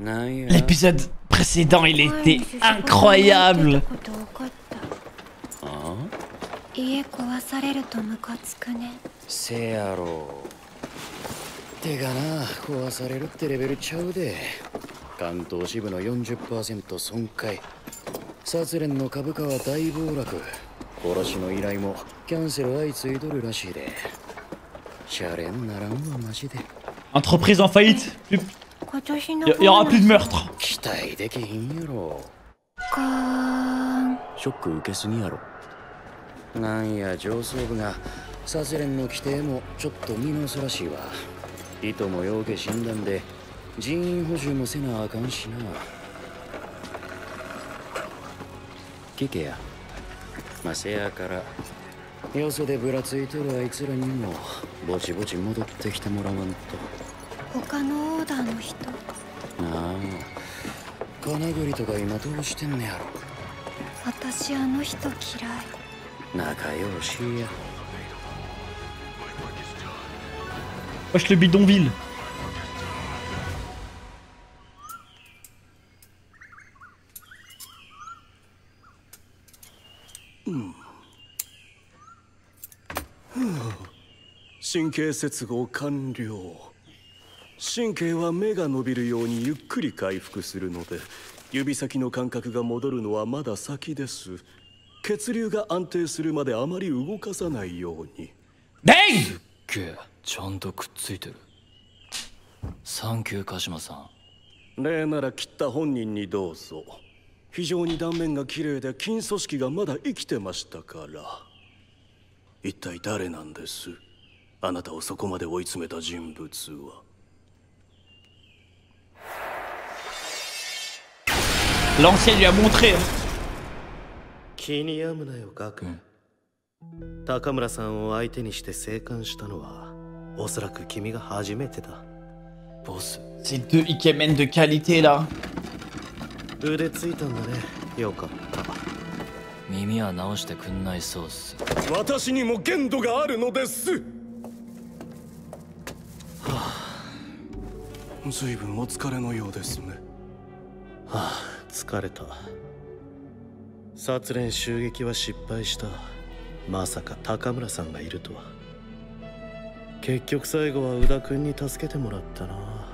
L'épisode précédent, il était incroyable. Entreprise en faillite. Il y aura plus de meurtres. Wesh le bidonville.神経接合完了。神経は目が伸びるようにゆっくり回復するので、指先の感覚が戻るのはまだ先です。血流が安定するまであまり動かさないように。すっげえ、ちゃんとくっついてる。サンキュー鹿島さん。例なら切った本人にどうぞ。非常に断面が綺麗で筋組織がまだ生きてましたから。一体誰なんです？あなたをそこまで追い詰めた人物は。L'ancien lui a montré. 気に病むなよ、ガク。高村さんを相手にして生還したのは、おそらく君が初めてだ。ボス。Ces deux Ikemen de qualité là. 腕ついたんだね。よかった。耳は直してくんないそうっす。私にも限度があるのです。ずいぶんお疲れのようですね。疲れた。殺連襲撃は失敗した。まさか高村さんがいるとは。結局最後は宇田君に助けてもらったな。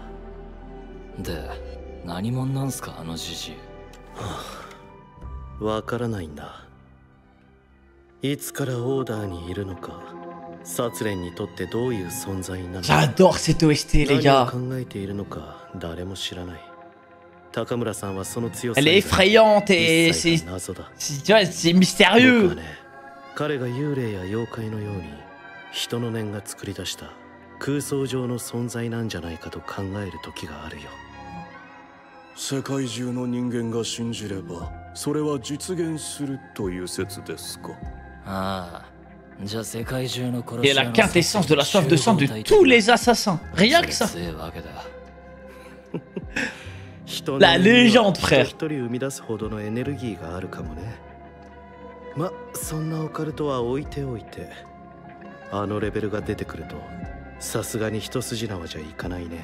で、何者なんすかあのじじい。わからないんだ。いつからオーダーにいるのか、殺連にとってどういう存在なのか。J'adore cette OST les 何を gars. 考えているのか誰も知らない。高村さんはその強さ。Elle est effrayante et c'est tu vois, c'est mystérieux. 彼が幽霊や妖怪のように人の念が作り出した空想上の存在なんじゃないかと考える時があるよ。世界中の人間が信じればそれは実現するという説ですか。ああ、じゃあ世界中の殺し屋の。Et la quintessence de la soif de sang de tous les assassins. Rien que ça. La légende, frère. 一人生み出すほどのエネルギーがあるかもね。ま、そんなオカルトは置いておいて、あのレベルが出てくるとさすがに一筋縄じゃいかないね。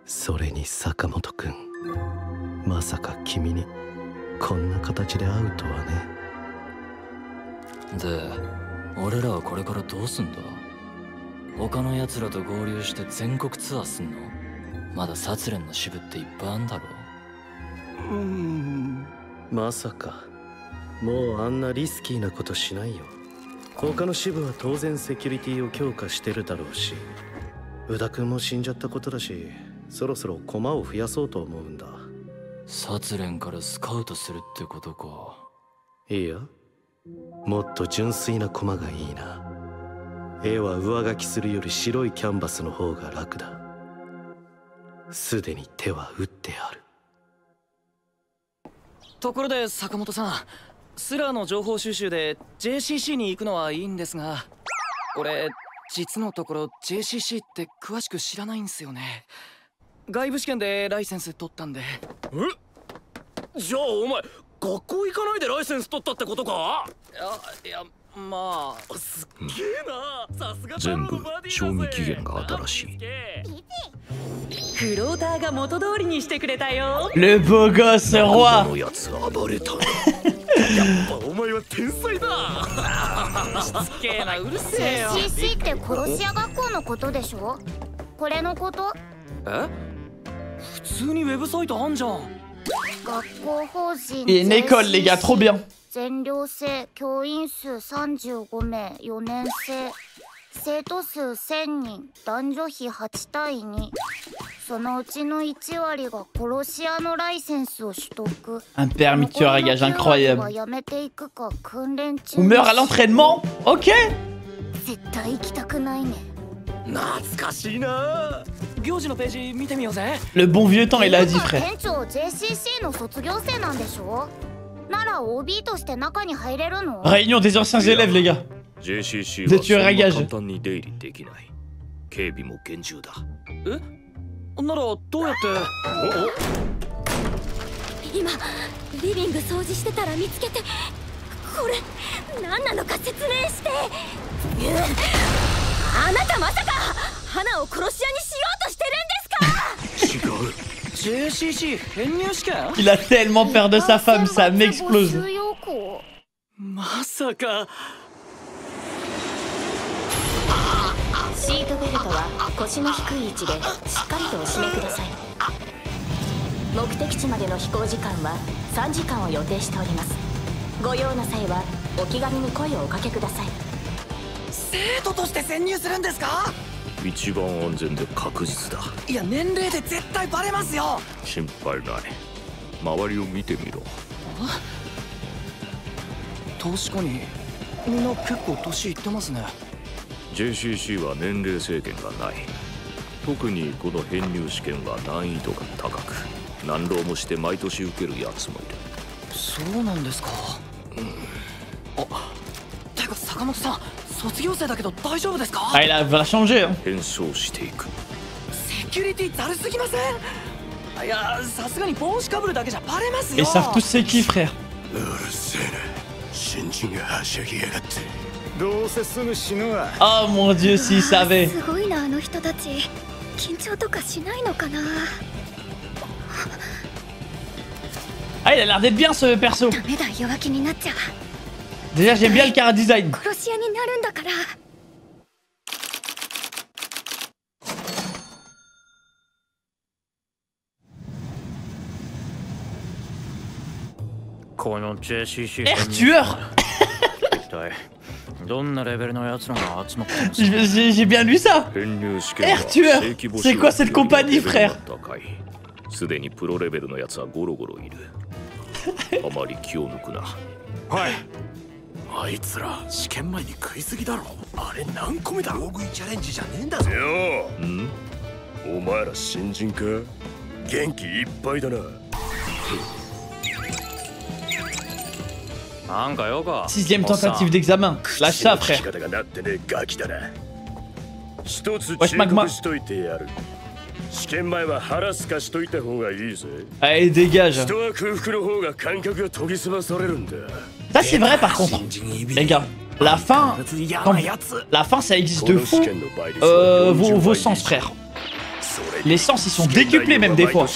それに坂本くん、まさか君にこんな形で会うとはね。で、俺らはこれからどうすんだ？他の奴らと合流して全国ツアーすんの？まだ殺連の支部っていっぱいあんだろ。まさかもうあんなリスキーなことしないよ。他の支部は当然セキュリティを強化してるだろうし、宇田君も死んじゃったことだし、そろそろ駒を増やそうと思うんだ。殺連からスカウトするってことか。いいや、もっと純粋な駒がいいな。絵は上書きするより白いキャンバスの方が楽だ。すでに手は打ってある。ところで坂本さん、スラーの情報収集で JCC に行くのはいいんですが、俺実のところ JCC って詳しく知らないんすよね。外部試験でライセンス取ったんで。じゃあお前学校行かないでライセンス取ったってことか？いやまあすっげえな、さすが全部賞味期限が新しい。フローターが元通りにしてくれたよ。 Le beau gosse こ roi. のやつ暴れたな。お前は天才だ。しつけえな、うるせえよ。 JCC って殺し屋学校のことでしょ。これのこと？え、普通にウェブサイトあんじゃん。学校法人 Il y a une école, les gars, trop bien. 全寮制教員数35名、4年生、生徒数1000人、男女比8対2。そのうちの1割が殺し屋のライセンスを取得。 Un permis de tueur à gage incroyable. やめていくか訓練中。 On meurt à l'entraînement. Ok. 絶対行きたくないね。懐かしいな。行事のページ見てみようぜ。 Le bon vieux temps, il a dit, frère. 店長 JCC の卒業生なんでしょ。なら OB として中に入れるの？ Réunion des anciens élèves, les gars. JCC ではそん tueur à な gage 簡単に出入りできない。警備も厳重だ。え、ならどうやって？今リビング掃除してたら見つけて、これ何なのか説明して。あなたまさか花を殺し屋にしようとしてるんですか？違う。JCC 編入試験？ Il a tellement peur de sa femme, ça m'explose. まさか。シートベルトは腰の低い位置でしっかりとお締めください。目的地までの飛行時間は3時間を予定しております。ご用の際はお気軽に声をおかけください。生徒として潜入するんですか？一番安全で確実だ。いや、年齢で絶対バレますよ。心配ない。周りを見てみろ。確かにみんな結構年いってますね。 JCC は年齢制限がない。特にこの編入試験は難易度が高く、何浪もして毎年受けるやつもいる。そうなんですか。あ、てか坂本さん、卒業生だけど大丈夫ですか？ Ah, il va changer. Hein. 変装していく。セキュリティざるすぎません？いや、さすがに帽子かぶるだけじゃバレますよ。 Ils savent tous c'est qui, frère. うるせえな。新人がはしゃぎやがって。どうせすぐ死ぬわ。 Oh mon dieu, s'il savait. すごいな、あの人たち。緊張とかしないのかな。 Ah, il a l'air d'être bien ce perso. ダメだ、弱気になっちゃう。 Déjà, j'aime bien le cara design. 殺し屋になるんだから。この JCC Air tueur. 一体どんなレベルのやつらが集まってます？ J'ai bien lu ça. 編入試験は Air tueur. 正規募集 C'est quoi cette compagnie, レベルが frère? 高い。すでにプロレベルのやつはゴロゴロいる。あまり気を抜くな。はい。あいつら試験前に食いすぎだろ。あれ何個目だ。大食いチャレンジじゃねえんだぞ。よお前ら新人か。元気いっぱいだな。なんかよか。 Sixième tentative d'examen. Lâche ça, frère. 方がなってねえガキだな。一つ Wesh 忠 magma. 告しといてやる。試験前は腹すかしといた方がいいぜ。 Allez, dégage. 人は空腹の方が感覚が研ぎ澄まされるんだ。 Ça, c'est vrai par contre. Les gars, la fin, la fin, ça existe de fou. Vos sens, frère. Les sens, ils sont décuplés même des fois.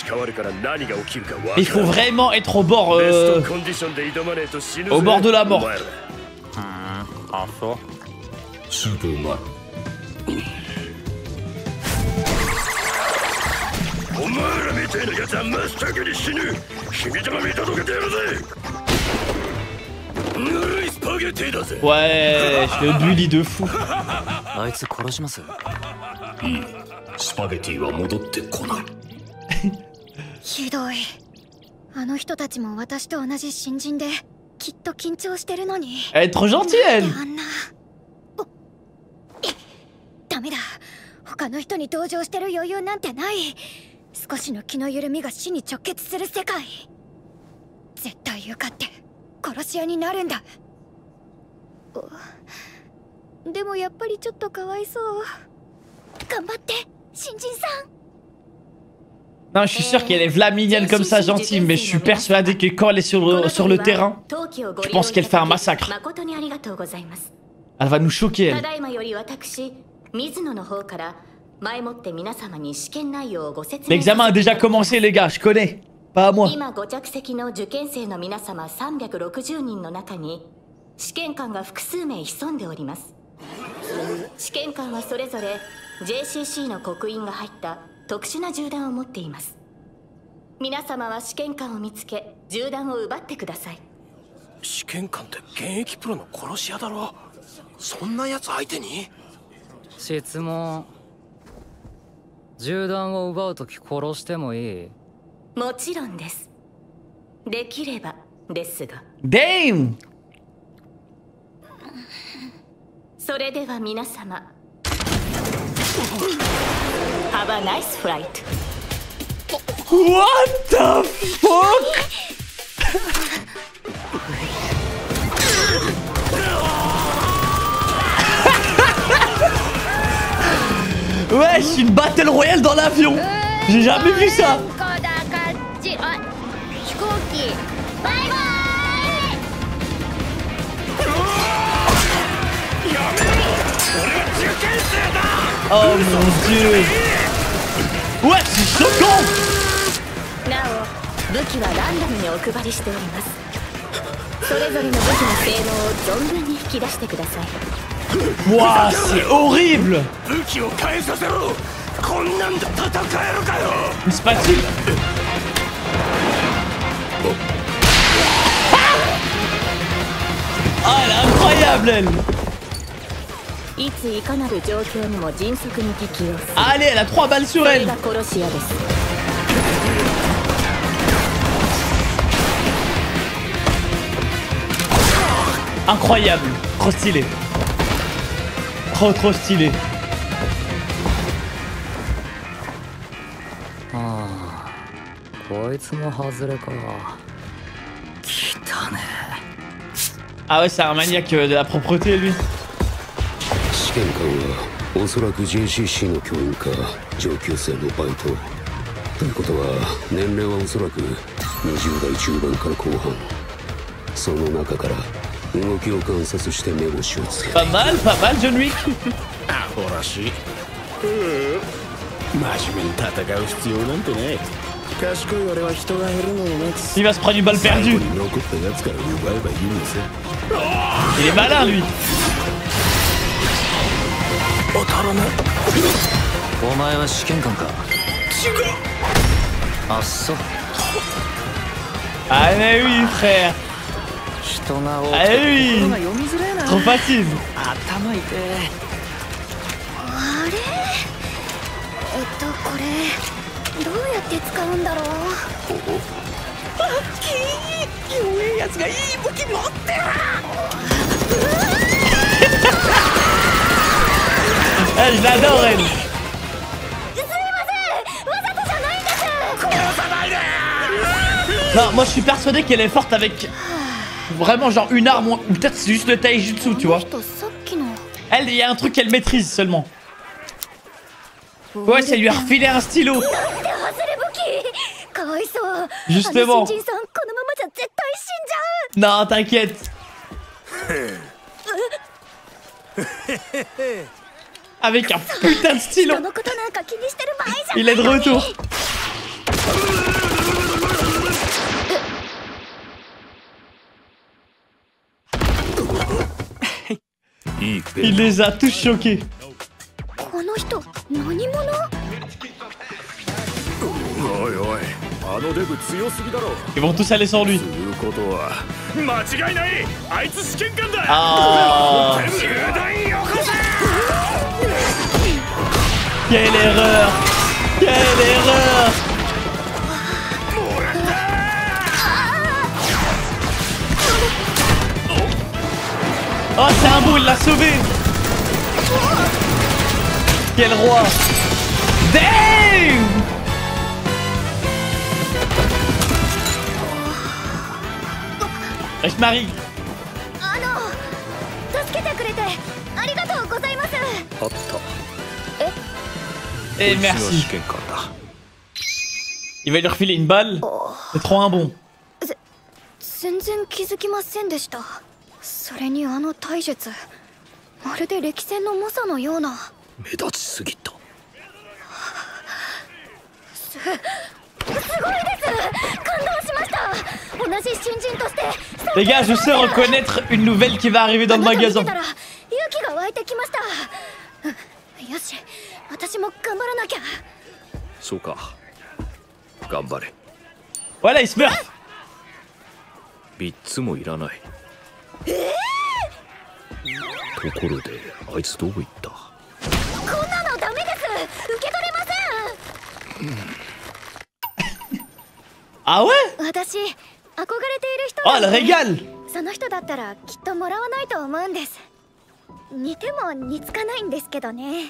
Il faut vraiment être au bord de la mort. あ、そう。スープうまい。お前らみたいなやつは真っ先に死ぬ。君玉見届けてやるぜ。ぬるいスパゲティだぜ。 Ouais, le bully de fou. あいつ殺します。スパゲティは戻ってこない。ひどい。あの人たちも私と同じ新人できっと緊張してるのに。 Elle est trop gentille, elle. あんな。ダメだ。他の人に同情してる余裕なんてない。少しの気の緩みが死に直結する世界。絶対受かって殺し屋になるんだ。でもやっぱりちょっとかわいそう。頑張って新人さん。Non, je suis sûr qu'elle est v'là mignonne comme ça, gentille, mais je suis persuadé que quand elle est sur le terrain, je pense qu'elle fait un massacre. Elle va nous choquer, elle. L'examen a déjà commencé, les gars, je connais. Pas à moi. 試験官が複数名潜んでおります。試験官はそれぞれ JCC の刻印が入った特殊な銃弾を持っています。皆様は試験官を見つけ銃弾を奪ってください。試験官って現役プロの殺し屋だろ。そんなやつ相手に？質問。銃弾を奪うとき殺してもいい？もちろんです。できればですが。Damn! それでは皆様 Have a nice flight. What the fuck? Wesh, une battle royale dans l'avion. J'ai jamais vu ça. Oh mon dieu. Ouais, c'est choquant. Wouah, c'est horrible. Une spatule. Ah, elle est incroyable, elle. Allez, elle a 3 balles sur elle. Incroyable. Trop stylé. Trop stylé. Ah ouais, c'est un maniaque de la propreté, lui. 試験官はおそらく JCC の教員か上級生のバイトということは年齢はおそらく20代中盤から後半その中から動きを観察して目星をつける Pas mal, John Wick. アホらしい真面目に戦う必要なんてね賢い俺は人が減るのを待つ Il va se prendre une balle perdue. 残ったやつから奪えばいいんですよ Il est malin, lui. 当たらないお前は試験官か違うあっそう Ah mais oui, frère. 人が多く Ah て oui. 心が読みづらいな Trop facile. 頭痛いあれこれどうやって使うんだろうラッキー弱いやつがいい武器持ってるAh, je l'adore, elle. Non, moi je suis persuadé qu'elle est forte avec vraiment genre une arme ou peut-être c'est juste le taijutsu, tu vois. Elle, il y a un truc qu'elle maîtrise seulement. Ouais, ça lui a refilé un stylo. Justement. Non, t'inquiète. Avec un putain de stylo. Il est de retour. Il les a tous choqués. Ils vont tous aller sur lui. Ah. Quelle erreur! Quelle erreur! Oh, c'est un beau, il l'a sauvé! Quel roi! Damn! Marie! Et merci. Il va lui refiler une balle. C'est trop un bon. 全然気づきませんでした。それにあの体術、まるで歴戦の猛者のような。目立ちすぎた。すごいです。感動しました。同じ新人として。Les gars, je sais reconnaître une nouvelle qui va arriver dans le magasin. 勇気が湧いてきました。よし、私も頑張らなきゃ。そうか。頑張れ。Voilà, il se meurt. 3つもいらない。ところで、あいつどこ行った？こんなのダメです。受け取れません。Ah ouais? 私、憧れている人。Oh, le régal! その人だったらきっともらわないと思うんです。似ても似つかないんですけどね。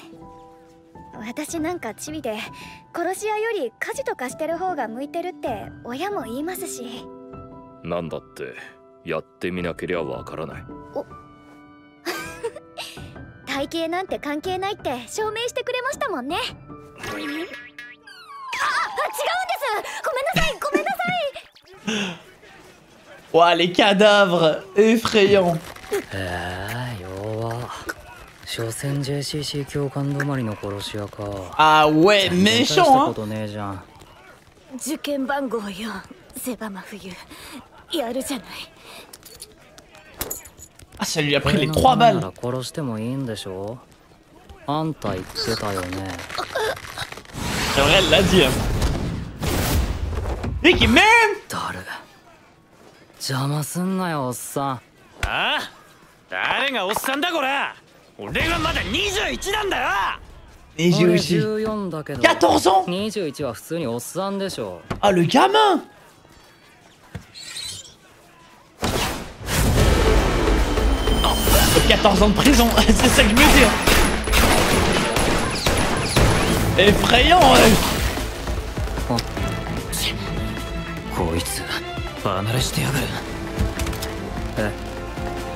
私なんかチビで殺し屋より家事とかしてる方が向いてるって親も言いますし。なんだってやってみなけりゃわからない。体型なんて関係ないって証明してくれましたもんね。違うんです。ごめんなさい、ごめんなさい。Ouah, les cadavres effrayants. 所詮 JCC 教官止まりの殺し屋か。Ah ouais, méchant. 受験番号4、セバマ冬。やるじゃない。Ah, ça lui a pris les 3 balles. 殺してもいいんでしょ？あんた言ってたよね。C'est vrai, elle l'a dit. Et qui même? 邪魔すんなよ、おっさん。ああ？誰がおっさんだこれ？俺はまだ21なんだよ。14だけど。14 ans? 21は普通におっさんでしょ。Ah, le gamin! Oh, 14 ans de prison, c'est ça que je me dis. Effrayant! こいつ離れしてやがる。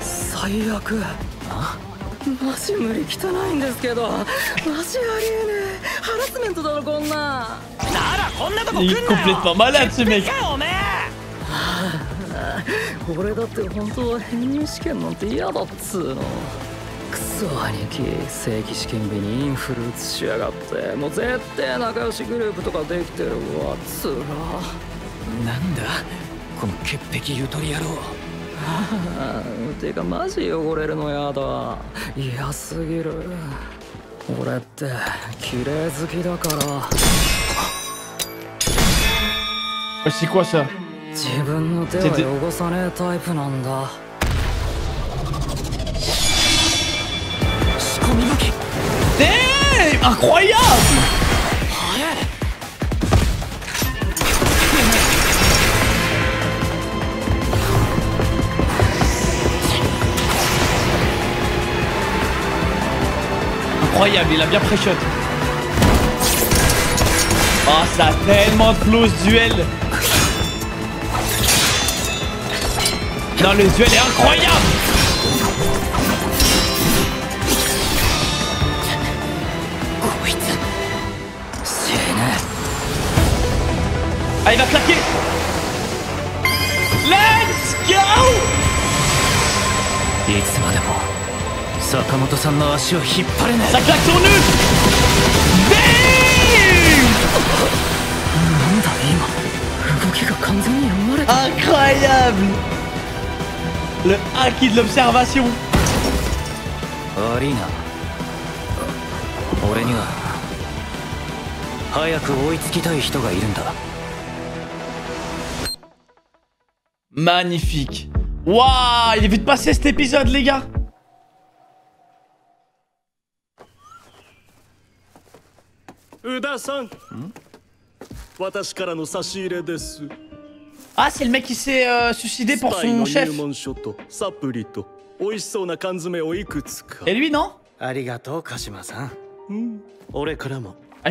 最悪。マジ無理汚いんですけど。マジありえねえ。ハラスメントだろこんな。ならこんなとこ来んなよ。Il est complètement malade ce mec. 俺だって本当は編入試験なんて嫌だっつうの。クソ兄貴、正規試験日にインフル移しやがって。もう絶対仲良しグループとかできてるわ。つら。なんだこの潔癖ゆとり野郎。てかマジ汚れるのやだ。嫌すぎる。俺って綺麗好きだから。C'est quoi ça? 自分の手は汚さねえタイプなんだ。仕込み武器。Incroyable! Incroyable, il a bien pré-shot. Oh, ça a tellement de flow ce duel. Non, le duel est incroyable. Ah, il va claquer. Let's go. いつまでも坂本さんの足を引っ張れない。Ça claque son nul. Damn. なんだ今、動きが完全に読まれた。 Incroyable. Le haki de l'observation. 悪いな。俺には早く追いつきたい人がいるんだ。Magnifique. Waouh, il est vite passé cet épisode, les gars. Uda-san. Ah, c'est le mec qui s'est suicidé pour son chef. Et lui, non? Ah, je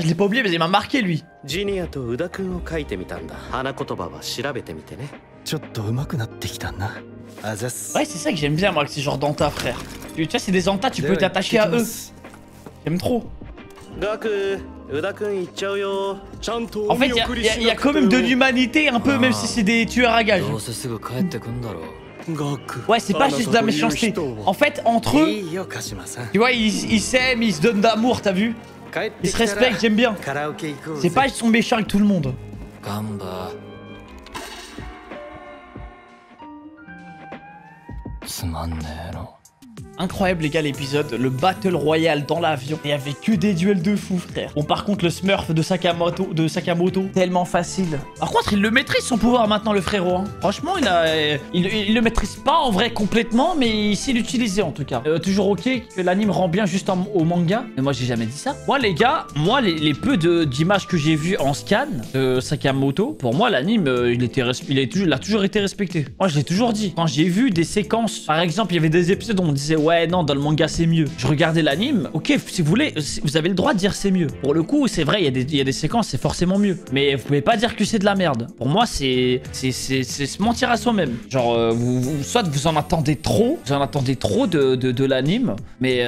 l'ai pas oublié, mais il m'a marqué, lui. Ouais, c'est ça que j'aime bien, moi, avec ces genres d'anta, frère. Tu vois, c'est des anta, tu peux t'attacher à eux. J'aime trop. En fait, il y a quand même de l'humanité un peu, même si c'est des tueurs à gages. Ouais, c'est pas juste de la méchanceté. En fait, entre eux, tu vois, ils s'aiment, ils se donnent d'amour, t'as vu? Ils se respectent, j'aime bien. C'est pas ils sont méchants avec tout le monde. Incroyable les gars l'épisode, le Battle Royale dans l'avion. Il y avait que des duels de fou frère. Bon par contre le Smurf de Sakamoto, tellement facile. Par contre il le maîtrise son pouvoir maintenant le frérot. Hein. Franchement il le maîtrise pas en vrai complètement mais il sait l'utiliser en tout cas. Toujours ok que l'anime rend bien juste au manga. Mais moi j'ai jamais dit ça. Moi les gars, les peu d'images que j'ai vues en scan de Sakamoto, pour moi l'anime il a toujours été respecté. Moi je l'ai toujours dit. Quand j'ai vu des séquences, par exemple il y avait des épisodes où on disait ouais non dans le manga c'est mieux. Je regardais l'anime, ok si vous voulez, vous avez le droit de dire c'est mieux. Pour le coup c'est vrai il y a des séquences c'est forcément mieux. Mais vous pouvez pas dire que c'est de la merde. Pour moi c'est se mentir à soi-même. Genre soit vous en attendez trop, de l'anime. Mais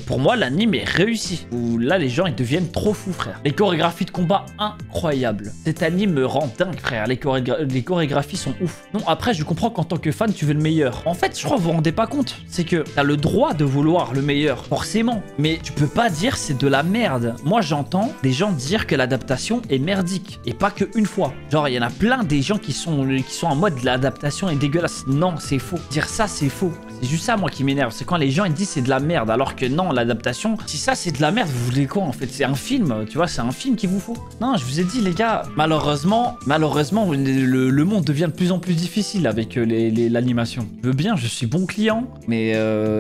pour moi l'anime est réussi. Où là les gens ils deviennent trop fous frère. Les chorégraphies de combat incroyables. Cet anime me rend dingue frère. Les chorégraphies sont ouf. Non après je comprends qu'en tant que fan tu veux le meilleur. En fait je crois que vous vous rendez pas compte. C'est que t'as le droit de vouloir le meilleur, forcément. Mais tu peux pas dire c'est de la merde. Moi, j'entends des gens dire que l'adaptation est merdique. Et pas qu'une fois. Genre, il y en a plein des gens qui sont en mode l'adaptation est dégueulasse. Non, c'est faux. Dire ça, c'est faux. C'est juste ça, moi, qui m'énerve. C'est quand les gens ils disent c'est de la merde. Alors que non, l'adaptation, si ça c'est de la merde, vous voulez quoi en fait? C'est un film, tu vois, c'est un film qu'il vous faut. Non, je vous ai dit, les gars, malheureusement, le monde devient de plus en plus difficile avec l'animation. Je veux bien, je suis bon client, mais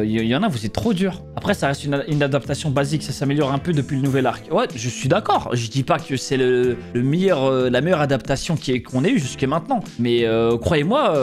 il y en a, vous êtes trop dur. Après, ça reste une adaptation basique, ça s'améliore un peu depuis le nouvel arc. Ouais, je suis d'accord. Je dis pas que c'est la meilleure adaptation qu'on ait eue jusqu'à maintenant. Mais croyez-moi,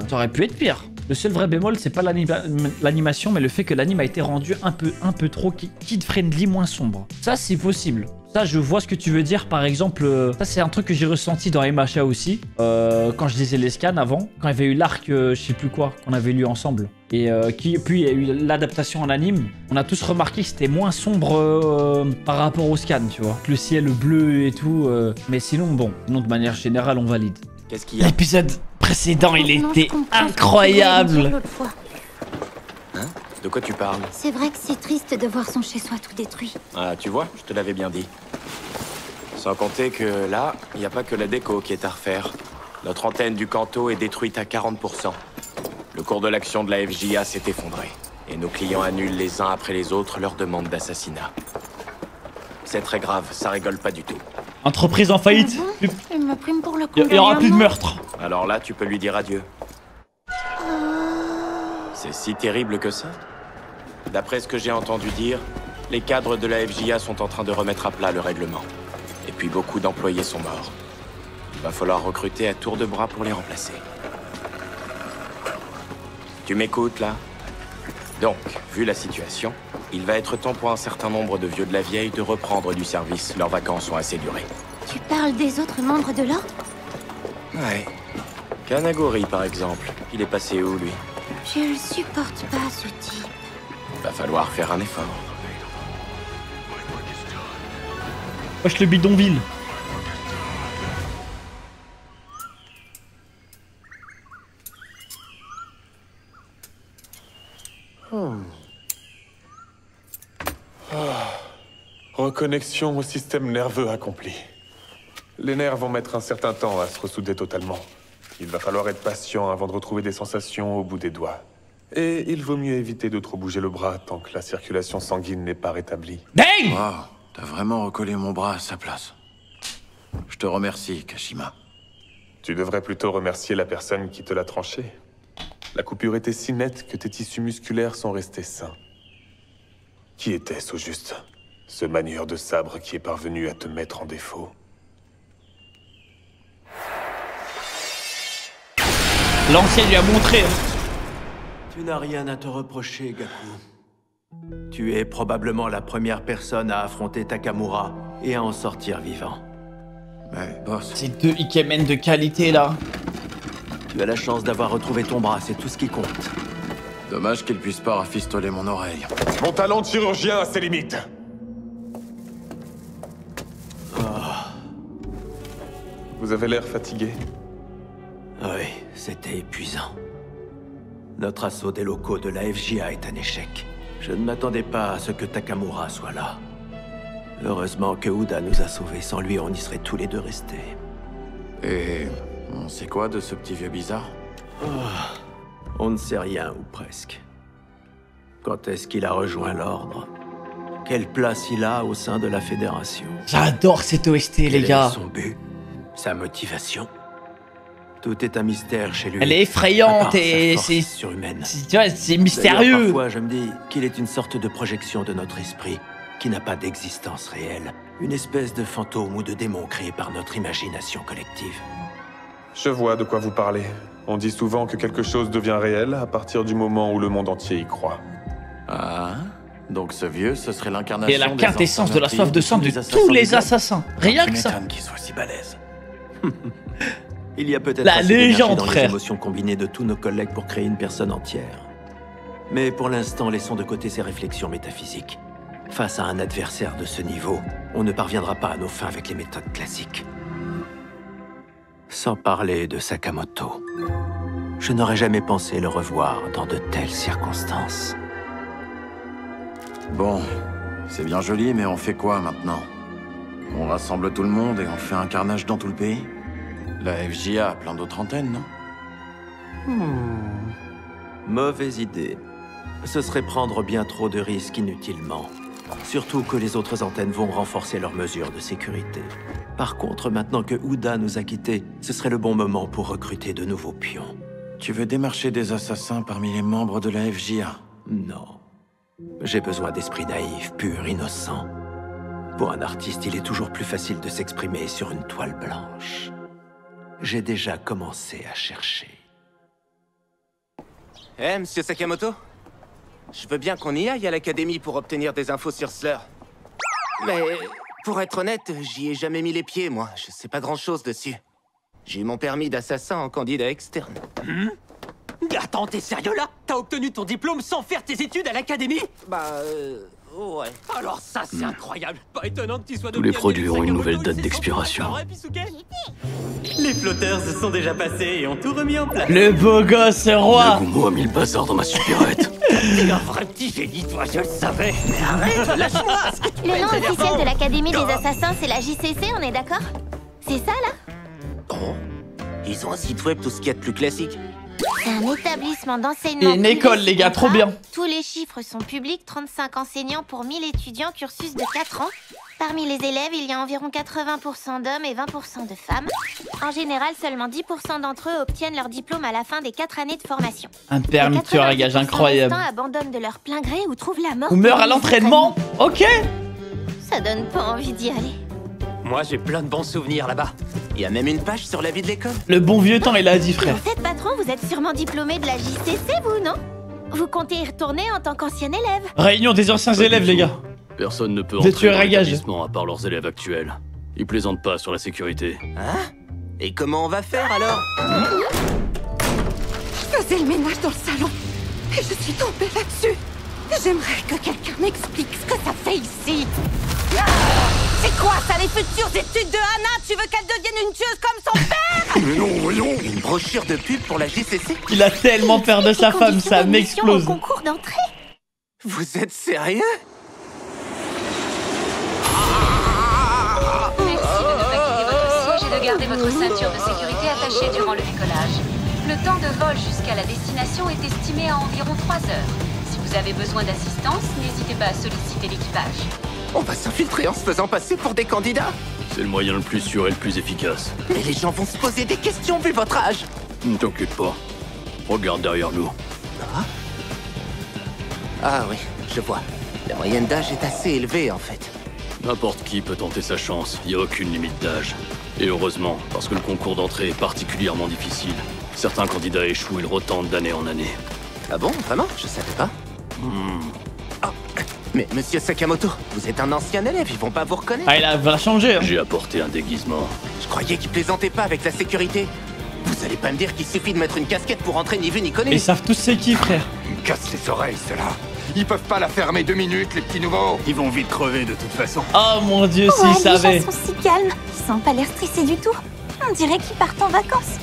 ça aurait pu être pire. Le seul vrai bémol, c'est pas l'animation, mais le fait que l'anime a été rendu un peu trop kid-friendly, moins sombre. Ça, c'est possible. Ça, je vois ce que tu veux dire. Par exemple, ça, c'est un truc que j'ai ressenti dans MHA aussi. Quand je lisais les scans avant. Quand il y avait eu l'arc, je sais plus quoi, qu'on avait lu ensemble. Et puis, il y a eu l'adaptation en anime. On a tous remarqué que c'était moins sombre par rapport au scan, tu vois. Le ciel bleu et tout. Mais sinon, bon. Sinon, de manière générale, on valide. Qu'est-ce qu'il y a? L'épisode précédent, il était incroyable. Hein? De quoi tu parles? C'est vrai que c'est triste de voir son chez-soi tout détruit. Ah, tu vois, je te l'avais bien dit. Sans compter que là, il n'y a pas que la déco qui est à refaire. Notre antenne du Kanto est détruite à 40%. Le cours de l'action de la FJA s'est effondré. Et nos clients annulent les uns après les autres leurs demandes d'assassinat. C'est très grave, ça rigole pas du tout. Entreprise en faillite. Il me prime pour le coup. Il n'y aura plus de meurtre. Alors là, tu peux lui dire adieu. C'est si terrible que ça? D'après ce que j'ai entendu dire, les cadres de la FJA sont en train de remettre à plat le règlement. Et puis beaucoup d'employés sont morts. Il va falloir recruter à tour de bras pour les remplacer. Tu m'écoutes là? Donc, vu la situation, il va être temps pour un certain nombre de vieux de la vieille de reprendre du service. Leurs vacances sont assez durées. Tu parles des autres membres de l'ordre? Ouais. Kanagori, par exemple. Il est passé où, lui? Je le supporte pas, ce type. Va falloir faire un effort. Wesh le bidonville. Reconnexion au système nerveux accompli. Les nerfs vont mettre un certain temps à se ressouder totalement. Il va falloir être patient avant de retrouver des sensations au bout des doigts. Et il vaut mieux éviter de trop bouger le bras tant que la circulation sanguine n'est pas rétablie. Dang! Wow, t'as vraiment recollé mon bras à sa place. Je te remercie, Kashima. Tu devrais plutôt remercier la personne qui te l'a tranché. La coupure était si nette que tes tissus musculaires sont restés sains. Qui était-ce au juste? Ce manieur de sabre qui est parvenu à te mettre en défaut. L'ancien lui a montré. Tu n'as rien à te reprocher, Gaku. Tu es probablement la première personne à affronter Takamura et à en sortir vivant. Mais, boss... C'est deux Ikemen de qualité, là. Tu as la chance d'avoir retrouvé ton bras, c'est tout ce qui compte. Dommage qu'il puisse pas rafistoler mon oreille. Mon talent de chirurgien a ses limites. Vous avez l'air fatigué. Oui, c'était épuisant. Notre assaut des locaux de la FJA est un échec. Je ne m'attendais pas à ce que Takamura soit là. Heureusement que Uda nous a sauvés. Sans lui, on y serait tous les deux restés. Et on sait quoi de ce petit vieux bizarre? On ne sait rien, ou presque. Quand est-ce qu'il a rejoint l'ordre? Quelle place il a au sein de la Fédération? J'adore cette OST, les gars. Quel est son but? Sa motivation? Tout est un mystère chez lui. Elle est effrayante et c'est surhumaine. Tu vois, c'est mystérieux. Parfois, je me dis qu'il est une sorte de projection de notre esprit qui n'a pas d'existence réelle. Une espèce de fantôme ou de démon créé par notre imagination collective. Je vois de quoi vous parlez. On dit souvent que quelque chose devient réel à partir du moment où le monde entier y croit. Ah, donc ce vieux, ce serait l'incarnation et la quintessence de la soif de sang de tous les assassins. Rien que ça. Qu'il soit si balèze. Il y a peut-être la légende, dans frère. Les émotions combinées de tous nos collègues pour créer une personne entière. Mais pour l'instant, laissons de côté ces réflexions métaphysiques. Face à un adversaire de ce niveau, on ne parviendra pas à nos fins avec les méthodes classiques. Sans parler de Sakamoto, je n'aurais jamais pensé le revoir dans de telles circonstances. Bon, c'est bien joli, mais on fait quoi maintenant? On rassemble tout le monde et on fait un carnage dans tout le pays? La FJA a plein d'autres antennes, non? Mauvaise idée. Ce serait prendre bien trop de risques inutilement. Surtout que les autres antennes vont renforcer leurs mesures de sécurité. Par contre, maintenant que Uda nous a quittés, ce serait le bon moment pour recruter de nouveaux pions. Tu veux démarcher des assassins parmi les membres de la FJA? Non. J'ai besoin d'esprits naïfs, purs, innocents. Pour un artiste, il est toujours plus facile de s'exprimer sur une toile blanche. J'ai déjà commencé à chercher. Monsieur Sakamoto? Je veux bien qu'on y aille à l'académie pour obtenir des infos sur Slur. Mais, pour être honnête, j'y ai jamais mis les pieds, moi. Je sais pas grand-chose dessus. J'ai eu mon permis d'assassin en candidat externe. Attends, t'es sérieux là? T'as obtenu ton diplôme sans faire tes études à l'académie? Ouais. Alors ça, c'est incroyable. Pas étonnant que tu sois... Tous les produits ont une nouvelle date d'expiration. Les flotteurs se sont déjà passés et ont tout remis en place. Le beau gosse roi. Nagumo a mis le bazar dans ma supérette. T'es un vrai petit génie, toi, je le savais. Mais arrête, lâche-moi. Le nom officiel de l'Académie des Assassins, c'est la JCC, on est d'accord? C'est ça, là? Oh, ils ont un site web, tout ce qu'il y a de plus classique. C'est un établissement d'enseignement. Une école, les gars, trop bien. Tous les chiffres sont publics, 35 enseignants pour 1000 étudiants, cursus de 4 ans. Parmi les élèves, il y a environ 80% d'hommes et 20% de femmes. En général, seulement 10% d'entre eux obtiennent leur diplôme à la fin des 4 années de formation. Un permis de tueur à gage incroyable. Certains abandonnent de leur plein gré ou trouvent la mort. Ou meurent à l'entraînement. Ok. Ça donne pas envie d'y aller. Moi, j'ai plein de bons souvenirs là-bas. Il y a même une page sur la vie de l'école. Le bon vieux temps, il a dit, frère. Vous êtes patron, vous êtes sûrement diplômé de la JCC, vous, non? Vous comptez y retourner en tant qu'ancien élève? Réunion des anciens élèves, les gars. Personne ne peut Des entrer tueurs dans à gages. l'établissement à part leurs élèves actuels. Ils plaisantent pas sur la sécurité. Hein? Et comment on va faire alors? Je faisais le ménage dans le salon et je suis tombée là-dessus. J'aimerais que quelqu'un m'explique ce que ça fait ici. C'est quoi ça, les futures études de Hana? Tu veux qu'elle devienne une tueuse comme son père? Mais non, voyons! Une brochure de pub pour la JCC? Il a tellement peur de sa femme, ça m'explose. Concours d'entrée. Vous êtes sérieux? Merci de ne pas quitter votre siège et de garder votre ceinture de sécurité attachée durant le décollage. Le temps de vol jusqu'à la destination est estimé à environ 3 heures. Si vous avez besoin d'assistance, n'hésitez pas à solliciter l'équipage. On va s'infiltrer en se faisant passer pour des candidats? C'est le moyen le plus sûr et le plus efficace. Mais les gens vont se poser des questions vu votre âge. Ne t'occupe pas. Regarde derrière nous. Ah oui, je vois. La moyenne d'âge est assez élevée en fait. N'importe qui peut tenter sa chance, il n'y a aucune limite d'âge. Et heureusement, parce que le concours d'entrée est particulièrement difficile. Certains candidats échouent et le retentent d'année en année. Ah bon, vraiment? Je savais pas. Mais monsieur Sakamoto, vous êtes un ancien élève, ils vont pas vous reconnaître. Ah, il va changer. J'ai apporté un déguisement. Je croyais qu'ils plaisantaient pas avec la sécurité. Vous allez pas me dire qu'il suffit de mettre une casquette pour entrer ni vu ni connu? Ils savent tous c'est qui, frère. Ils me cassent les oreilles, ceux-là. Ils peuvent pas la fermer 2 minutes, les petits nouveaux. Ils vont vite crever de toute façon. Oh mon dieu, s'ils Les savaient. gens sont si calmes. Ils n'ont pas l'air stressés du tout. On dirait qu'ils partent en vacances.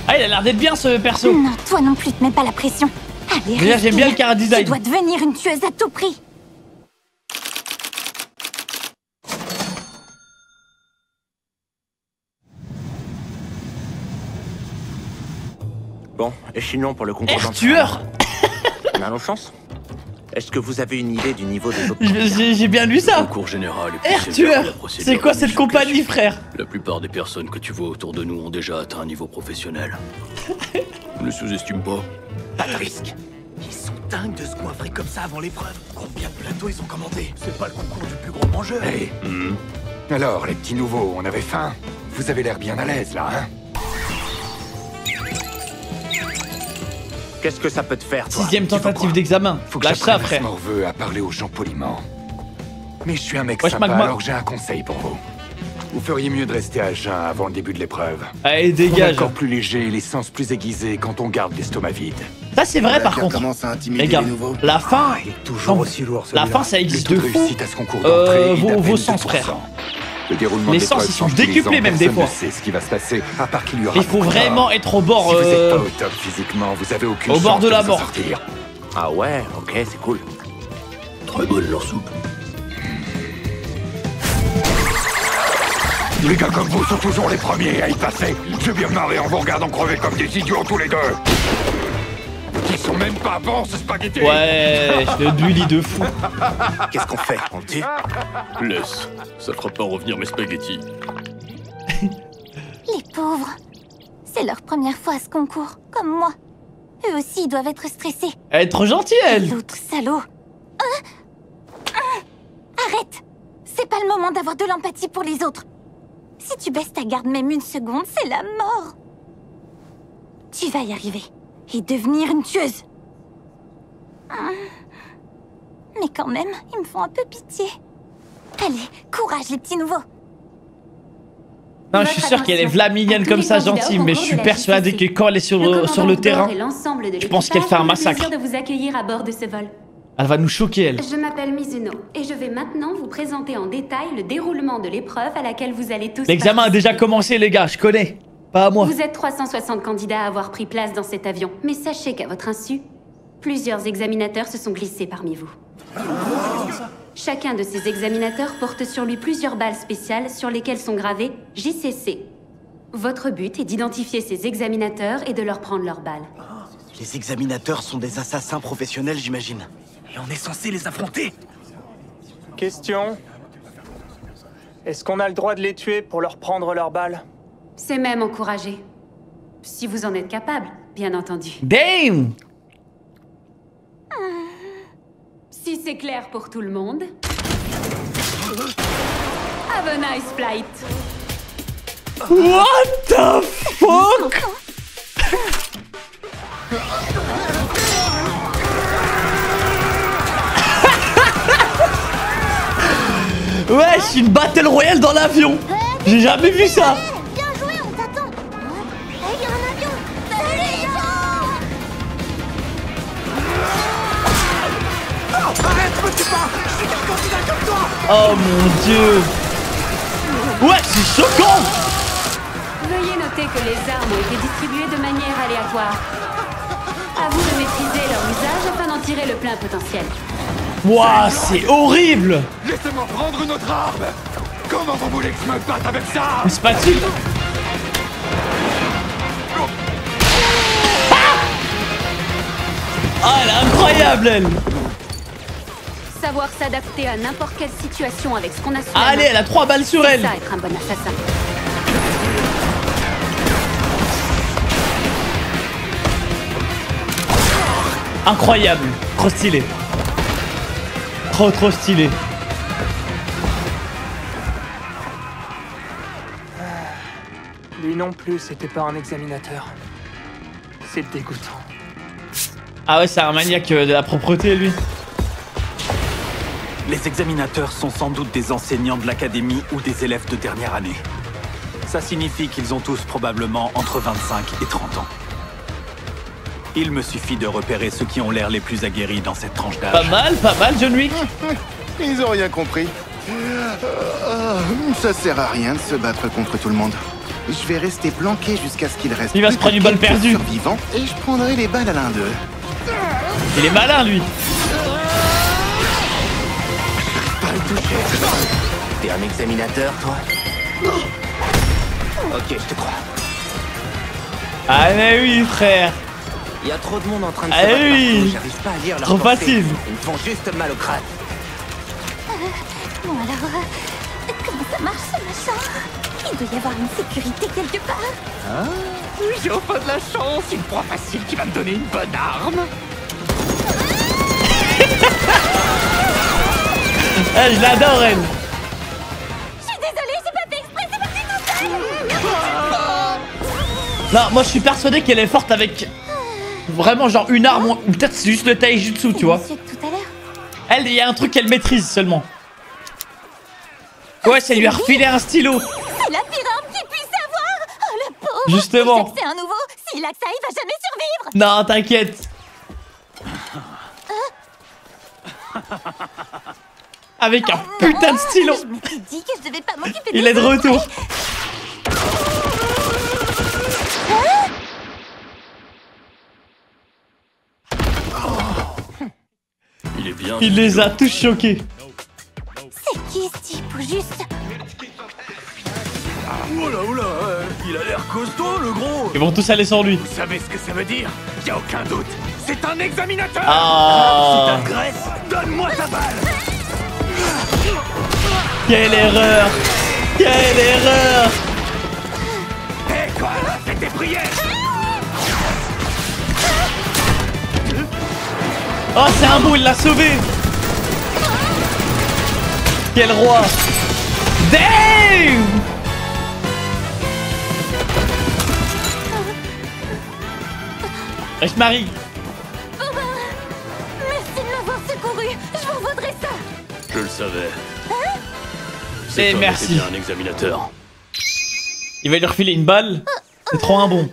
Ah, il a l'air d'être bien ce perso. Non, toi non plus, te mets pas la pression. Allez, déjà, j'aime bien le cara design. Tu dois devenir une tueuse à tout prix. Bon, et sinon pour le concours tueur. On a nos chances. Est-ce que vous avez une idée du niveau des autres? J'ai bien lu ça. Concours général et plus tueur. C'est quoi cette compagnie, frère? La plupart des personnes que tu vois autour de nous ont déjà atteint un niveau professionnel. Ne les sous-estime pas. Pas de risque. Ils sont dingues de se coiffrer comme ça avant l'épreuve. Combien de plateaux ils ont commandé? C'est pas le concours du plus gros mangeur. Hey. Alors, les petits nouveaux, on avait faim. Vous avez l'air bien à l'aise, là, hein? Qu'est-ce que ça peut te faire, toi? 6ème tentative d'examen. Faut que Lâche ça, j'apprenne frère. Morveux à parler aux gens poliment. Mais je suis un mec Wesh, sympa, Magma. alors j'ai un conseil pour vous. Vous feriez mieux de rester à jeun avant le début de l'épreuve. Allez, On est dégage. encore plus léger et les sens plus aiguisés quand on garde l'estomac vide. Ça, c'est vrai, par contre. Les gars, la fin... toujours aussi lourd, La fin, ça existe de fou. à ce concours d'entrée, il est d'à Vos peine sens, 2%. frère. Le déroulement Les de sens, l'épreuve ils sont change tous les décuplés ans, même des personne fois. ne sait ce qui va se passer, à part qu'il y aura Il faut beaucoup de vraiment morts. être au bord... Si vous êtes pas au top physiquement, vous avez aucune au bord chance de la vous en mort. sortir. Ah ouais, ok, c'est cool. Très bonne leur soupe. Les gars comme vous sont toujours les premiers à y passer. J'ai bien marré en vous regardant crever comme des idiots tous les deux. Ils sont même pas bons, ce spaghetti. Ouais, le dueli de fou. Qu'est-ce qu'on fait? On le tue? Laisse, ça fera pas revenir mes spaghettis. Les pauvres. C'est leur première fois à ce concours, comme moi. Eux aussi, ils doivent être stressés. Elle est trop gentille, elle. L'autre salaud. Arrête. C'est pas le moment d'avoir de l'empathie pour les autres. Si tu baisses ta garde même une seconde, c'est la mort. Tu vas y arriver. Et devenir une tueuse. Mais quand même, ils me font un peu pitié. Allez, courage les petits nouveaux. Non, je suis sûr qu'elle est v'là mignonne comme ça, gentille, mais je suis persuadé que quand elle est sur le terrain, je pense qu'elle fait un massacre. de vous accueillir à bord de ce vol. Elle va nous choquer, elle. Je m'appelle Mizuno et je vais maintenant vous présenter en détail le déroulement de l'épreuve à laquelle vous allez tous L'examen a déjà commencé, les gars, je connais. Pas à moi. Vous êtes 360 candidats à avoir pris place dans cet avion, mais sachez qu'à votre insu, plusieurs examinateurs se sont glissés parmi vous. Chacun de ces examinateurs porte sur lui plusieurs balles spéciales sur lesquelles sont gravées JCC. Votre but est d'identifier ces examinateurs et de leur prendre leurs balles. Les examinateurs sont des assassins professionnels, j'imagine. Et on est censé les affronter. Question. Est-ce qu'on a le droit de les tuer pour leur prendre leurs balles? C'est même encouragé. Si vous en êtes capable, bien entendu. Damn! Si c'est clair pour tout le monde... Have a nice flight. What the fuck? Ouais, c'est une battle royale dans l'avion. J'ai jamais vu ça. Bien joué, on t'attend. Il y a un avion. Salut les gens. Arrête, me tue pas. Je suis qu'un candidat comme toi. Oh mon dieu. Ouais, c'est choquant. Veuillez noter que les armes ont été distribuées de manière aléatoire. À vous de maîtriser leur usage afin d'en tirer le plein potentiel. Ouah, c'est horrible. Laissez-moi prendre une autre arme. Comment vous voulez que je me batte avec ça? Une spatule. Ah, elle est incroyable, elle. Savoir s'adapter à n'importe quelle situation avec ce qu'on a sous la Allez, main, elle a 3 balles sur c'est elle. ça, être un bon assassin. Incroyable. Trop stylé. Trop stylé. Lui non plus, c'était pas un examinateur. C'est dégoûtant. Ah ouais, c'est un maniaque de la propreté, lui. Les examinateurs sont sans doute des enseignants de l'académie ou des élèves de dernière année. Ça signifie qu'ils ont tous probablement entre 25 et 30 ans. Il me suffit de repérer ceux qui ont l'air les plus aguerris dans cette tranche d'âge. Pas mal, John Wick. Ils ont rien compris. Ça sert à rien de se battre contre tout le monde. Je vais rester planqué jusqu'à ce qu'il reste. Il va se prendre une balle perdue. Survivant et je prendrai les balles à l'un d'eux. Il est malin, lui. Pas le toucher. T'es un examinateur, toi? Ok, je te crois. Ah mais oui, frère. Il y a trop de monde en train de se Ah battre oui. partout, j'arrive pas à lire leurs Trop pensées. facile. Ils me font juste mal au crâne. Bon alors, comment ça marche ce machin? Il doit y avoir une sécurité quelque part. Ah, j'ai enfin de la chance, une proie facile qui va me donner une bonne arme. Ah, je l'adore, elle. Je suis désolée, j'ai pas fait exprès, c'est parti tout seul. Non, moi je suis persuadé qu'elle est forte avec vraiment genre une arme ou peut-être c'est juste le taijutsu, tu vois. Elle, il y a un truc qu'elle maîtrise seulement. Ouais, ça lui a refilé un stylo. C'est la pire arme qu'il puisse avoir. Oh le pauvre. Justement. Je sais que c'est un nouveau. S'il a que ça, il va jamais survivre. Non, t'inquiète. Avec un putain de stylo. Je m'étais dit que je devais pas m'occuper. Il est de retour. Il est bien. Il les a tous choqués. C'est qui ce type au juste? Oula, oula, il a l'air costaud, le gros. Ils vont tous aller sur lui. Vous savez ce que ça veut dire? Y'a aucun doute. C'est un examinateur. Ah. Si t'agresses, donne-moi ta balle. Quelle erreur. Quelle erreur. Hé, quoi, fais tes prières. Oh, c'est un beau, il l'a sauvé. Quel roi. Damn. Wesh Marie. Merci de m'avoir secouru. Je vous vaudrai ça. Je le savais. Et homme merci. était bien un examinateur. Il va lui refiler une balle. C'est trop un bon.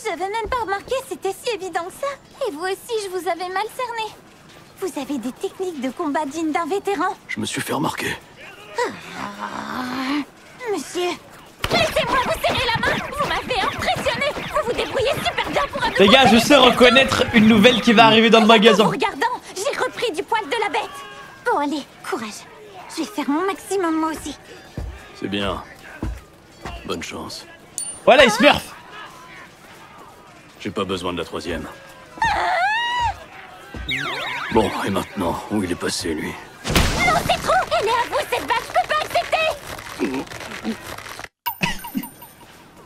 J'avais même pas remarqué, c'était si évident que ça. Et vous aussi, je vous avais mal cerné. Vous avez des techniques de combat dignes d'un vétéran. Je me suis fait remarquer. Monsieur, laissez-moi vous serrer la main. Vous m'avez impressionné. Vous vous débrouillez super bien pour un Les gars, je sais reconnaître une nouvelle qui va arriver dans le magasin. En regardant, j'ai repris du poil de la bête. Bon, allez, courage. Je vais faire mon maximum, moi aussi. C'est bien. Bonne chance. Voilà, il smurf. J'ai pas besoin de la troisième. Bon, et maintenant, où il est passé, lui? Non, c'est trop. Elle est à vous, cette balle. Je peux pas accepter.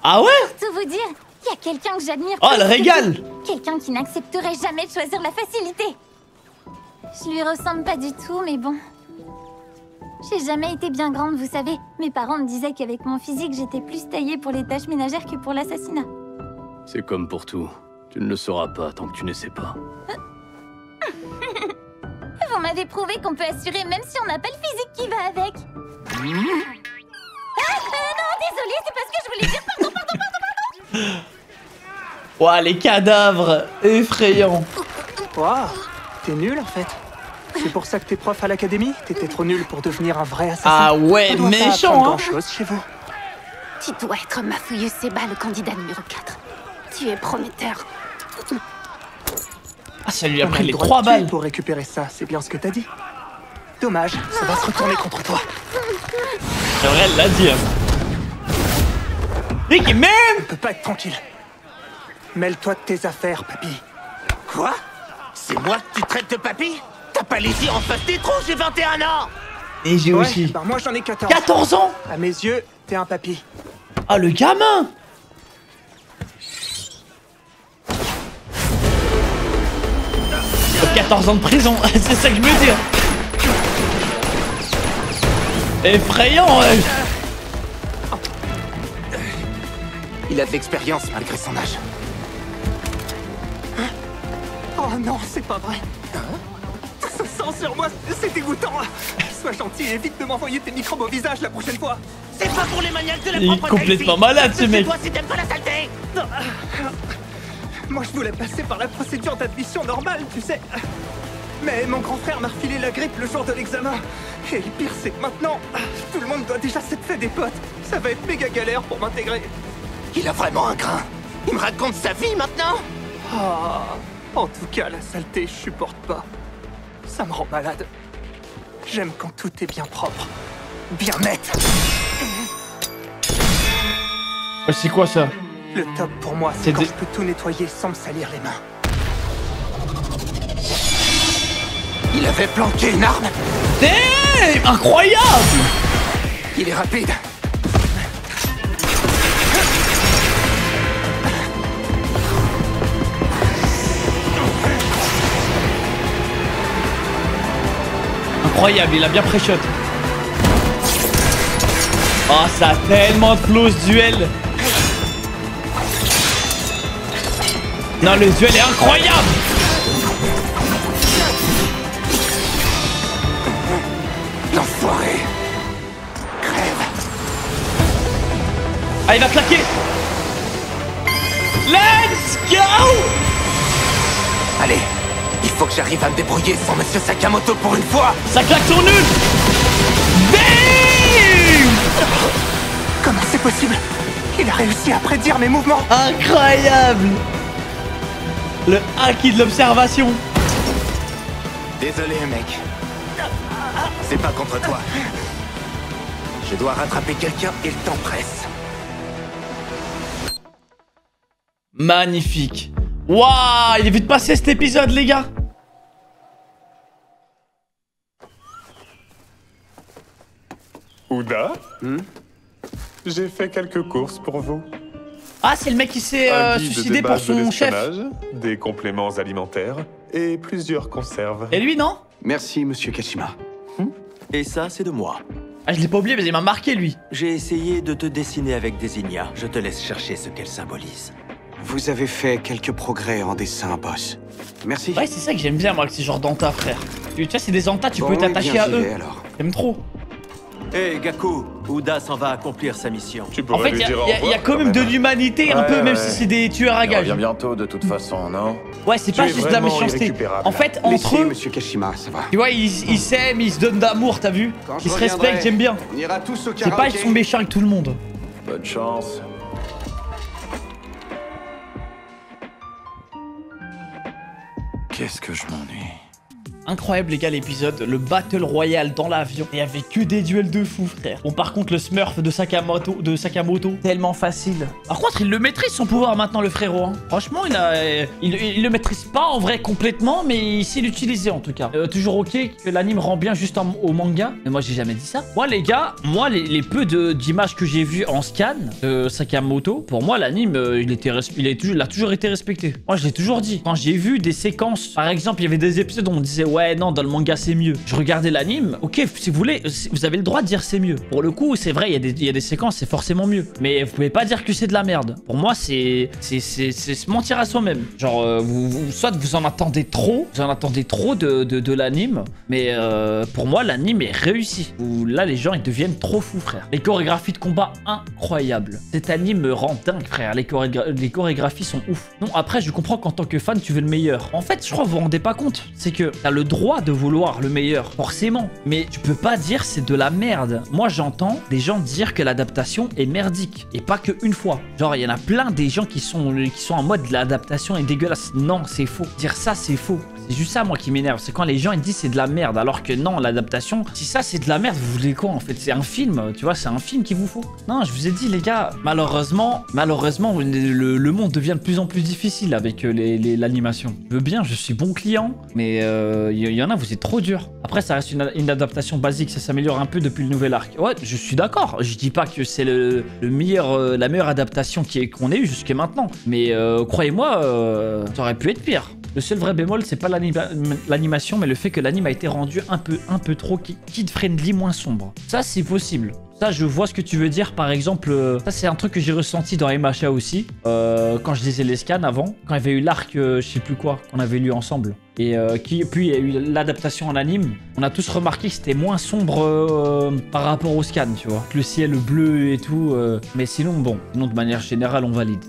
Ah ouais? Pour tout vous dire, il y a quelqu'un que j'admire. Oh, plus le que régal. tout. Quelqu'un qui n'accepterait jamais de choisir la facilité. Je lui ressemble pas du tout, mais bon. J'ai jamais été bien grande, vous savez. Mes parents me disaient qu'avec mon physique, j'étais plus taillée pour les tâches ménagères que pour l'assassinat. C'est comme pour tout. Tu ne le sauras pas tant que tu n'essaies pas. Vous m'avez prouvé qu'on peut assurer même si on n'a pas le physique qui va avec. Non, désolé, c'est pas ce que je voulais dire. Pardon. Ouah, les cadavres. Effrayants. Waouh, t'es nul en fait. C'est pour ça que t'es prof à l'académie? T'étais trop nul pour devenir un vrai assassin. Ah ouais, On doit pas méchant, apprendre hein. grand-chose chez vous. Tu dois être ma fouilleuse Seba, le candidat numéro 4. Tu es prometteur. Ah, ça lui a On pris le les droit 3 de tuer balles. pour récupérer ça, c'est bien ce que t'as dit. Dommage, ça va se retourner contre toi. C'est vrai, elle l'a dit. Hein. Nick, même. On peut pas être tranquille. Mêle-toi de tes affaires, papy. Quoi? C'est moi que tu traites de papy? T'as pas les yeux en face des trous, j'ai 21 ans! Et j'ai Ouais, aussi. bah moi j'en ai 14. 14 ans? À mes yeux, t'es un papy. Ah, le gamin. Oh, 14 ans de prison, c'est ça que je veux dire. Effrayant, ouais. Il a de l'expérience malgré son âge. Oh non, c'est pas vrai. Ça sent sur moi, c'est dégoûtant. Sois gentil et évite de m'envoyer tes microbes au visage la prochaine fois. C'est pas pour les maniaques de la Il est propreté complètement ici. malade, ce mec. Toi si t'aimes pas la saleté. Moi je voulais passer par la procédure d'admission normale, tu sais. Mais mon grand frère m'a refilé la grippe le jour de l'examen. Et le pire, c'est que maintenant, tout le monde doit déjà s'être fait des potes. Ça va être méga galère pour m'intégrer. Il a vraiment un grain. Il me raconte sa vie maintenant. En tout cas, la saleté, je supporte pas. Ça me rend malade. J'aime quand tout est bien propre. Bien net. C'est quoi ça? Le top pour moi, c'est quand je peux tout nettoyer sans me salir les mains. Il avait planqué une arme. Damn, incroyable. Il est rapide. Incroyable, il a bien pré-shot. Oh, ça a tellement de flow ce duel. Non, le duel est incroyable. L'enfoiré. Crève. Ah, il va claquer. Let's go. Allez, il faut que j'arrive à me débrouiller sans Monsieur Sakamoto pour une fois. Ça claque son nul. Damn. Comment c'est possible? Il a réussi à prédire mes mouvements. Incroyable. Le haki de l'observation. Désolé, mec. C'est pas contre toi. Je dois rattraper quelqu'un et le temps presse. Magnifique. Waouh, il est vite passé cet épisode, les gars. Ouda, j'ai fait quelques courses pour vous. Ah, c'est le mec qui s'est suicidé pour son chef. Des compléments alimentaires et plusieurs conserves. Et lui, non? Merci, monsieur Kashima. Et ça, c'est de moi. Ah, je l'ai pas oublié, mais il m'a marqué, lui. J'ai essayé de te dessiner avec Désigna. Je te laisse chercher ce qu'elle symbolise. Vous avez fait quelques progrès en dessin, boss. Merci. Ouais, c'est ça que j'aime bien, moi, avec ces genres d'antas, frère. Tu vois, c'est des antas, tu peux t'attacher à eux. J'aime trop. Hé, Gaku, Ouda s'en va accomplir sa mission. En fait, il y a quand même de l'humanité, un peu, même si c'est des tueurs à gages. Il revient bientôt, de toute façon, non? Ouais, c'est pas juste de la méchanceté. En fait, entre eux, monsieur Kashima, ça va. Tu vois, ils s'aiment, ils se donnent d'amour, t'as vu? Ils se respectent, j'aime bien. On ira tous au C'est pas ils sont méchants avec tout le monde. Bonne chance. Qu'est-ce que je m'ennuie. Incroyable, les gars, l'épisode, le Battle Royale dans l'avion. Il y avait que des duels de fous, frère. Bon, par contre, le Smurf de Sakamoto, tellement facile. Par contre, il le maîtrise son pouvoir maintenant, le frérot. Hein. Franchement, il le maîtrise pas en vrai complètement, mais il sait l'utiliser en tout cas. Toujours ok que l'anime rend bien juste au manga. Mais moi, j'ai jamais dit ça. Moi, les gars, les peu d'images que j'ai vues en scan de Sakamoto, pour moi, l'anime, il a toujours été respecté. Moi, je l'ai toujours dit. Quand j'ai vu des séquences, par exemple, il y avait des épisodes où on disait ouais, non, dans le manga c'est mieux. Je regardais l'anime, ok, si vous voulez, vous avez le droit de dire c'est mieux. Pour le coup, c'est vrai, il y a des séquences, c'est forcément mieux. Mais vous pouvez pas dire que c'est de la merde. Pour moi, c'est se mentir à soi-même. Genre, soit vous en attendez trop, de l'anime, mais pour moi, l'anime est réussi. Là, les gens, ils deviennent trop fous, frère. Les chorégraphies de combat, incroyables. Cet anime me rend dingue, frère. Les chorégraphies sont ouf. Non, après, je comprends qu'en tant que fan, tu veux le meilleur. En fait, je crois que vous vous rendez pas compte. C'est que t'as le droit de vouloir le meilleur, forcément. Mais tu peux pas dire c'est de la merde. Moi, j'entends des gens dire que l'adaptation est merdique. Et pas qu'une fois. Genre, il y en a plein des gens qui sont en mode l'adaptation est dégueulasse. Non, c'est faux. Dire ça, c'est faux. C'est juste ça, moi, qui m'énerve. C'est quand les gens ils disent c'est de la merde. Alors que non, l'adaptation, si ça c'est de la merde, vous voulez quoi en fait? C'est un film, tu vois, c'est un film qu'il vous faut. Non, je vous ai dit, les gars, malheureusement, le monde devient de plus en plus difficile avec l'animation. Je veux bien, je suis bon client, mais il y en a, vous êtes trop dur. Après, ça reste une adaptation basique, ça s'améliore un peu depuis le nouvel arc. Ouais, je suis d'accord. Je dis pas que c'est la meilleure adaptation qu'on ait eue jusqu'à maintenant. Mais croyez-moi, ça aurait pu être pire. Le seul vrai bémol, c'est pas l'animation, mais le fait que l'anime a été rendu un peu trop kid-friendly, moins sombre. Ça, c'est possible. Ça, je vois ce que tu veux dire. Par exemple, ça, c'est un truc que j'ai ressenti dans MHA aussi. Quand je lisais les scans avant. Quand il y avait eu l'arc, je sais plus quoi, qu'on avait lu ensemble. Et puis, il y a eu l'adaptation en anime. On a tous remarqué que c'était moins sombre par rapport au scan, tu vois. Le ciel bleu et tout. Mais sinon, bon. Sinon, de manière générale, on valide.